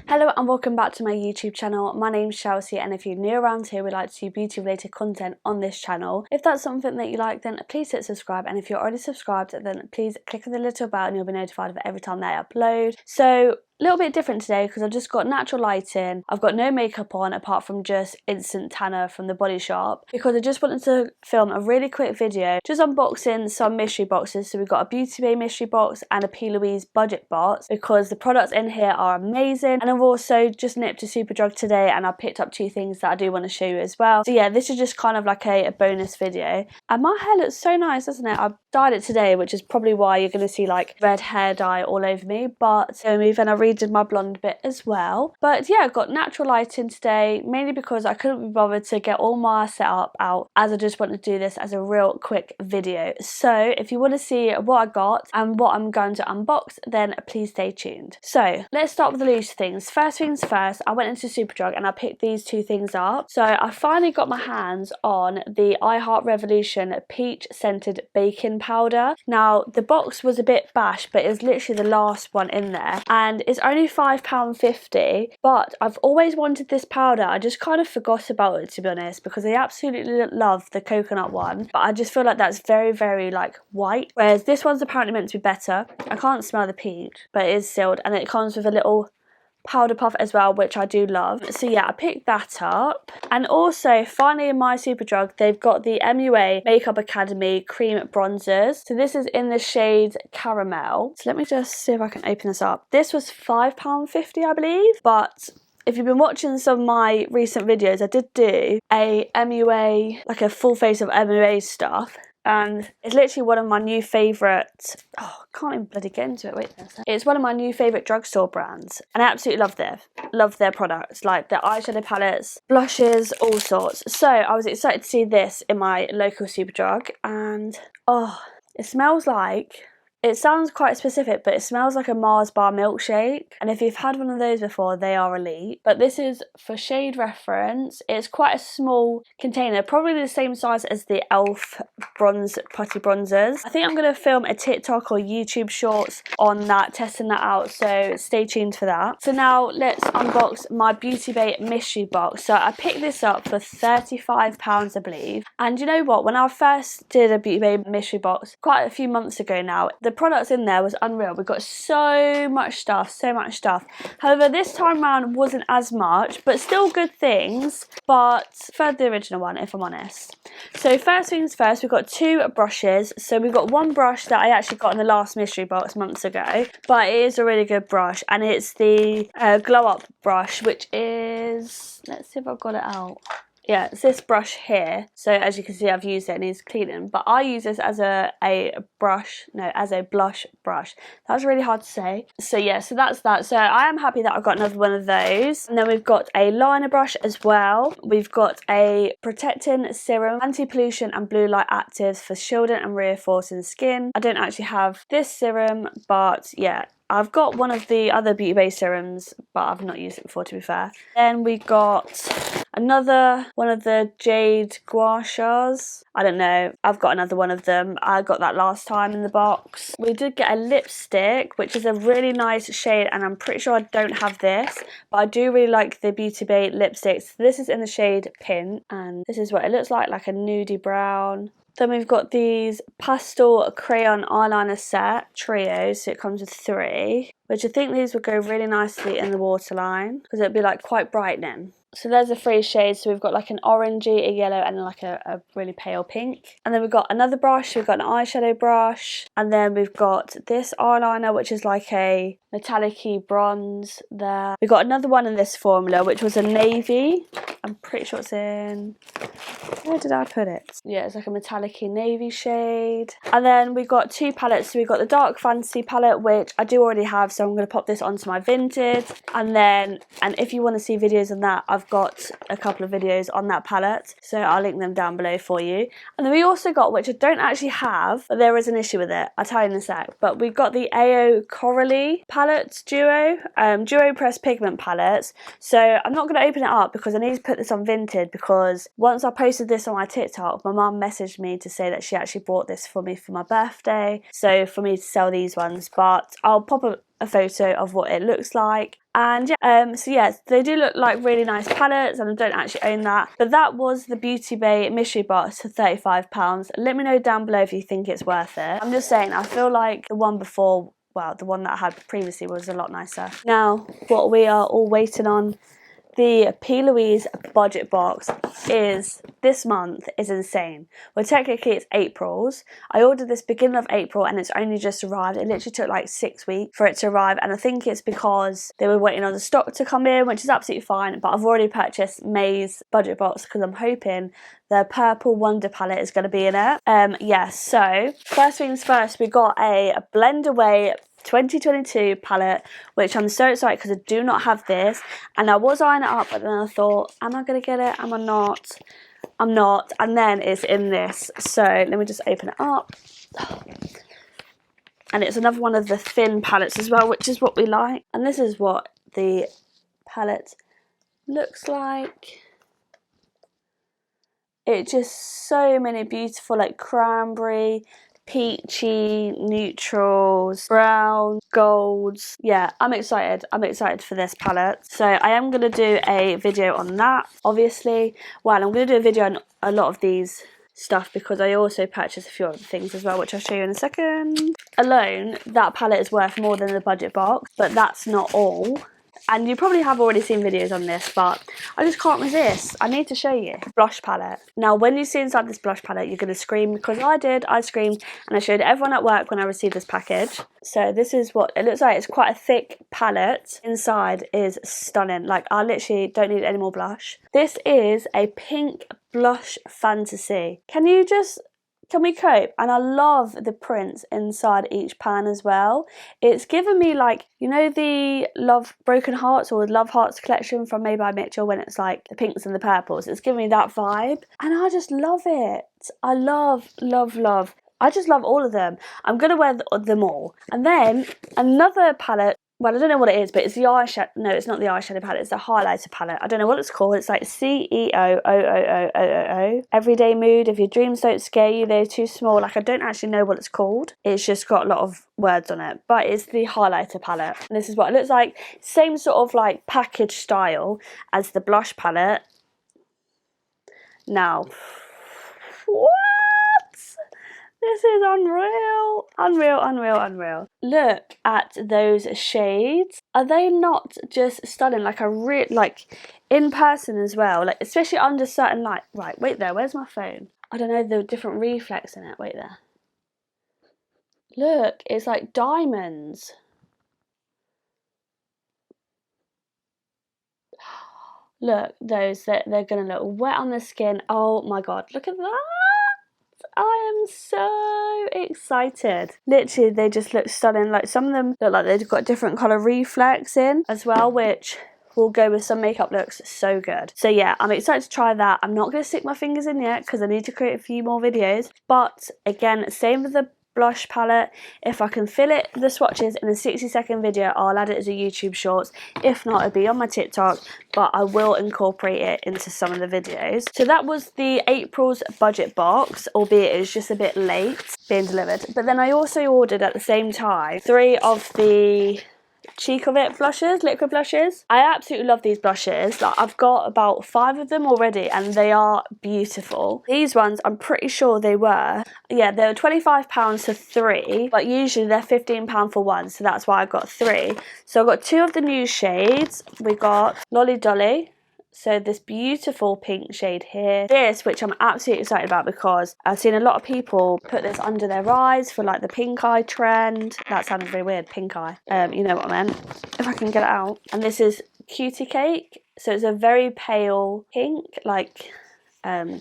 Hello and welcome back to my YouTube channel. My name's Chelsea, and if you're new around here, we like to do beauty related content on this channel. If that's something that you like, then please hit subscribe, and if you're already subscribed, then please click on the little bell and you'll be notified of every time that I upload. So a little bit different today because I've just got natural lighting. I've got no makeup on apart from just instant tanner from the Body Shop because I just wanted to film a really quick video just unboxing some mystery boxes. So we've got a Beautybay mystery box and a Plouise budget box because the products in here are amazing, and I've also just nipped to Superdrug today and I picked up two things that I do want to show you as well. So yeah, this is just kind of like a bonus video, and my hair looks so nice, doesn't it? I've dyed it today, which is probably why you're going to see like red hair dye all over me, but so then I redid my blonde bit as well. But yeah, I've got natural lighting today, mainly because I couldn't be bothered to get all my setup out, as I just wanted to do this as a real quick video. So if you want to see what I got and what I'm going to unbox, then please stay tuned. So let's start with the loose things. First things first, I went into Superdrug and I picked these two things up. So I finally got my hands on the I Heart Revolution peach scented baking powder. Now the box was a bit bashed, but it's literally the last one in there, and it's only £5.50, but I've always wanted this powder. I just kind of forgot about it, to be honest, because I absolutely love the coconut one, but I just feel like that's very like white, whereas this one's apparently meant to be better. I can't smell the peach, but it is sealed, and it comes with a little powder puff as well, which I do love. So yeah, I picked that up. And also finally in my Superdrug, they've got the MUA Makeup Academy cream bronzers. So this is in the shade Caramel. So let me just see if I can open this up. This was £5.50, I believe, but if you've been watching some of my recent videos, I did do a MUA, like a full face of MUA stuff, and it's literally one of my new favourite, I can't even bloody get into it, wait a second. It's one of my new favourite drugstore brands, and I absolutely love their products, like their eyeshadow palettes, blushes, all sorts. So I was excited to see this in my local Superdrug, and it smells like, it sounds quite specific, but it smells like a Mars bar milkshake, and if you've had one of those before, they are elite. But this is, for shade reference, it's quite a small container, probably the same size as the e.l.f. bronze putty bronzers. I think I'm going to film a TikTok or YouTube shorts on that, testing that out, so stay tuned for that. So now let's unbox my Beautybay mystery box. So I picked this up for £35, I believe, and you know what, when I first did a Beautybay mystery box quite a few months ago now, the products in there was unreal. We got so much stuff. However, this time around wasn't as much, but still good things, but preferred the original one, if I'm honest. So first things first, we've got two brushes. So we've got one brush that I actually got in the last mystery box months ago, but it is a really good brush, and it's the Glow Up brush, which is, let's see if I've got it out. Yeah, it's this brush here. So as you can see, I've used it and it's cleaning, but I use this as a blush brush. That was really hard to say. So yeah, so that's that. So I am happy that I've got another one of those. And then we've got a liner brush as well. We've got a protecting serum, anti-pollution and blue light actives for shielding and reinforcing skin. I don't actually have this serum, but yeah, I've got one of the other Beautybay serums, but I've not used it before, to be fair. Then we got another one of the Jade Gua Shas. I don't know, I've got another one of them. I got that last time in the box. We did get a lipstick, which is a really nice shade, and I'm pretty sure I don't have this, but I do really like the Beautybay lipsticks. This is in the shade Pink, and this is what it looks like a nudie brown. Then we've got these pastel crayon eyeliner set trios, so it comes with 3, which I think these would go really nicely in the waterline because it would be like quite brightening. So there's the 3 shades. So we've got like an orangey, a yellow, and like a really pale pink. And then we've got another brush. We've got an eyeshadow brush, and then we've got this eyeliner, which is like a metallic-y bronze there. We've got another one in this formula, which was a navy. I'm pretty sure it's in, where did I put it? Yeah, it's like a metallic-y navy shade. And then we got 2 palettes. So we got the Dark Fantasy palette, which I do already have, so I'm going to pop this onto my Vinted. And if you want to see videos on that, I've got a couple of videos on that palette, so I'll link them down below for you. And then we also got, which I don't actually have, but there is an issue with it, I'll tell you in a sec, but we've got the AO Coralie palette duo press pigment palettes. So I'm not going to open it up because I need to put this on Vinted, because once I posted this on my TikTok, my mum messaged me to say that she actually bought this for me for my birthday, so for me to sell these ones. But I'll pop a a photo of what it looks like. And yeah, so yes, they do look like really nice palettes, and I don't actually own that. But that was the Beautybay mystery box for £35. Let me know down below if you think it's worth it. I'm just saying, I feel like the one before, well, the one that I had previously was a lot nicer. Now, what we are all waiting on, the Plouise budget box is this month is insane. Well, technically it's April's. I ordered this beginning of April and it's only just arrived. It literally took like 6 weeks for it to arrive, and I think it's because they were waiting on the stock to come in, which is absolutely fine. But I've already purchased May's budget box because I'm hoping the purple Wonder palette is going to be in it. Yeah, so first things first, we got a Blend Away 2022 palette, which I'm so excited because I do not have this, and I was eyeing it up, but then I thought, am I going to get it? Am I not? I'm not. And then it's in this, so let me just open it up. And it's another one of the thin palettes as well, which is what we like. And this is what the palette looks like. It's just so many beautiful, like cranberry, peachy, neutrals, brown, golds. Yeah, I'm excited. I'm excited for this palette. So I am going to do a video on that, obviously. Well, I'm going to do a video on a lot of these stuff because I also purchased a few other things as well, which I'll show you in a second. Alone, that palette is worth more than the budget box, but that's not all. And you probably have already seen videos on this, but I just can't resist. I need to show you. Blush palette. Now, when you see inside this blush palette, you're going to scream, because I did. I screamed, and I showed everyone at work when I received this package. So this is what it looks like. It's quite a thick palette. Inside is stunning. Like, I literally don't need any more blush. This is a pink blush fantasy. Can we cope? And I love the prints inside each pan as well. It's given me, like, you know, the Love Broken Hearts or Love Hearts collection from Made by Mitchell, when it's like the pinks and the purples. It's giving me that vibe, and I just love it. I love. I just love all of them. I'm gonna wear them all. And then another palette. Well, I don't know what it is, but it's the eyeshadow. No, it's not the eyeshadow palette. It's the highlighter palette. I don't know what it's called. It's like CEOOOOOO. Everyday Mood. If your dreams don't scare you, they're too small. Like, I don't actually know what it's called. It's just got a lot of words on it. But it's the highlighter palette. And this is what it looks like. Same sort of like package style as the blush palette. Now, what? This is unreal. Unreal. Look at those shades. Are they not just stunning? Like, like in person as well. Like, especially under certain light. Right, wait there. Where's my phone? I don't know the different reflex in it. Wait there. Look, it's like diamonds. Look, those, they're going to look wet on the skin. Oh my God, look at that. I am so excited. Literally, they just look stunning. Like, some of them look like they've got different colour reflex in as well, which will go with some makeup looks so good. So yeah, I'm excited to try that. I'm not going to stick my fingers in yet because I need to create a few more videos. But again, same with the blush palette. If I can fill it, the swatches, in a 60-second video, I'll add it as a YouTube shorts. If not, it'll be on my TikTok, but I will incorporate it into some of the videos. So that was the April's budget box, albeit it's just a bit late being delivered. But then I also ordered at the same time 3 of the Cheek of It blushes, liquid blushes. I absolutely love these blushes. Like, I've got about 5 of them already, and they are beautiful. These ones, I'm pretty sure they were £25 for 3, but usually they're £15 for 1, so that's why I got 3. So I've got 2 of the new shades. We got Lolly Dolly. So this beautiful pink shade here. This, which I'm absolutely excited about because I've seen a lot of people put this under their eyes for like the pink eye trend. That sounded very weird, pink eye. You know what I meant. If I can get it out. And this is Cutie Cake. So it's a very pale pink, like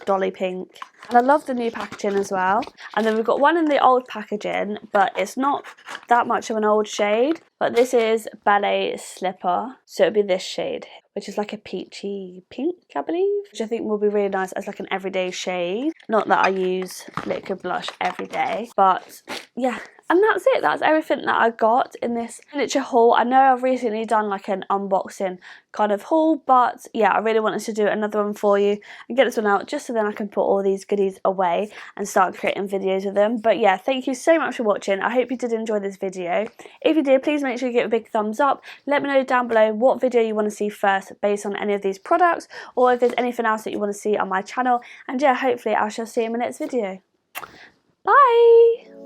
dolly pink. And I love the new packaging as well. And then we've got one in the old packaging, but it's not that much of an old shade. But this is Ballet Slipper. So it'll be this shade, which is like a peachy pink, I believe. Which I think will be really nice as like an everyday shade. Not that I use liquid blush every day. But yeah, And that's it, that's everything that I got in this miniature haul. I know I've recently done like an unboxing kind of haul, but yeah, I really wanted to do another one for you and get this one out just so then I can put all these goodies away and start creating videos with them. But yeah, thank you so much for watching. I hope you did enjoy this video. If you did, please make sure you give it a big thumbs up. Let me know down below what video you want to see first based on any of these products, or if there's anything else that you want to see on my channel. And yeah, hopefully I shall see you in my next video. Bye!